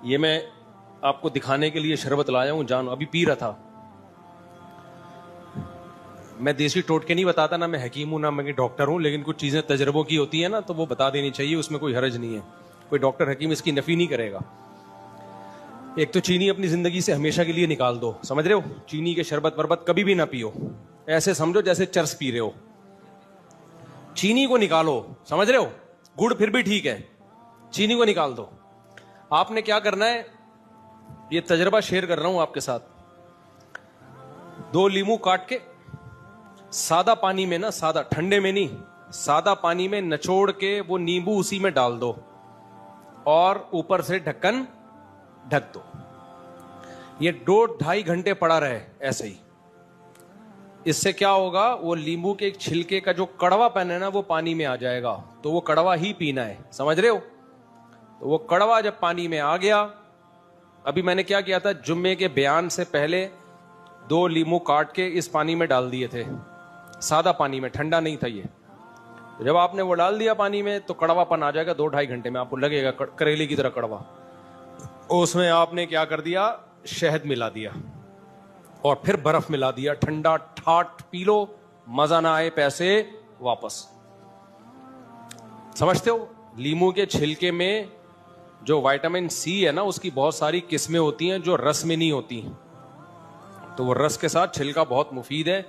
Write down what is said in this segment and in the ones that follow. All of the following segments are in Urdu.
یہ میں آپ کو دکھانے کے لیے شربت لایا ہوں جان, ابھی پی رہا تھا. میں دیسی ٹوٹکے نہیں بتاتا, نہ میں حکیم ہوں نہ میں ڈاکٹر ہوں, لیکن کچھ چیزیں تجربوں کی ہوتی ہیں نا تو وہ بتا دینی چاہیے, اس میں کوئی حرج نہیں ہے. کوئی ڈاکٹر حکیم اس کی نفی نہیں کرے گا. ایک تو چینی اپنی زندگی سے ہمیشہ کے لیے نکال دو, سمجھ رہے ہو؟ چینی کے شربت وربت کبھی بھی نہ پیو, ایسے سمجھو جیسے چرس پی رہے ہو. چینی کو نکالو, سمجھ رہے ہو؟ گڑ پھر بھی ٹھیک ہے, چینی کو نکال دو. آپ نے کیا کرنا ہے, یہ تجربہ شیئر کر رہا ہوں آپ کے ساتھ. 2 لیمو کاٹ کے سادہ پانی میں, نا سادہ, ٹھنڈے میں نہیں, سادہ پانی میں نچوڑ کے وہ نیمبو اسی میں ڈال دو اور اوپر سے ڈھکن ڈھک دو. یہ 2-2.5 گھنٹے پڑا رہے ایسے ہی. اس سے کیا ہوگا, وہ لیمبو کے ایک چھلکے کا جو کڑوا پن ہے نا وہ پانی میں آ جائے گا, تو وہ کڑوا ہی پینا ہے, سمجھ رہے ہو؟ تو وہ کڑوا جب پانی میں آ گیا, ابھی میں نے کیا کیا تھا, جمعے کے بیان سے پہلے 2 لیمو کاٹ کے اس پانی میں ڈال دیے تھے, سادہ پانی میں, ٹھنڈا نہیں تھا یہ. جب آپ نے وہ ڈال دیا پانی میں تو کڑوا پن آ جائے گا, 2-2.5 گھنٹے میں آپ کو لگے گا کریلے کی طرح کڑوا. اس میں آپ نے کیا کر دیا, شہد ملا دیا اور پھر برف ملا دیا, ٹھنڈا ٹھاٹ پی لو, مزہ نہ آئے پیسے واپس. سمجھتے ہو؟ لیمو کے چھلکے میں جو وائٹامن سی ہے نا اس کی بہت ساری قسمیں ہوتی ہیں جو رس میں نہیں ہوتی, تو وہ رس کے ساتھ چھلکا بہت مفید ہے.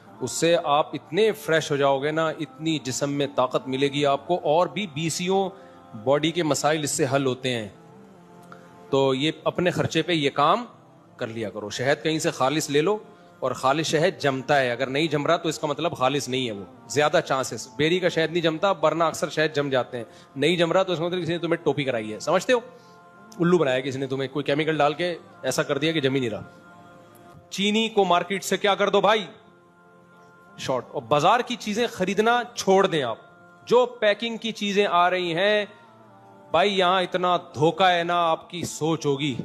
اس سے آپ اتنے فریش ہو جاؤ گے نا, اتنی جسم میں طاقت ملے گی آپ کو, اور بھی 20 باڈی کے مسائل اس سے حل ہوتے ہیں. تو یہ اپنے خرچے پہ یہ کام کر لیا کرو. شہد کہیں سے خالص لے لو, اور خالص شہد جمتا ہے, اگر نہیں جم رہا تو اس کا مطلب خالص نہیں ہے, وہ زیادہ چانسز. بیری کا شہد نہیں جمتا, ورنہ اکثر شہد جم جاتے ہیں. نہیں جم رہا تو اس کا مطلب کسی نے تمہیں ٹوپی کرائی ہے, سمجھتے ہو؟ الو بنایا کسی نے تمہیں, کوئی کیمیکل ڈال کے ایسا کر دیا کہ جم ہی نہیں رہا. چینی کو مارکیٹ سے کیا کر دو بھائی, شارٹ. اور بازار کی چیزیں خریدنا چھوڑ دیں آپ. جو پیکنگ کی چیزیں آ رہی ہیں بھائی, یہاں اتنا دھوکہ ہے نا, آپ کی سوچ ہوگی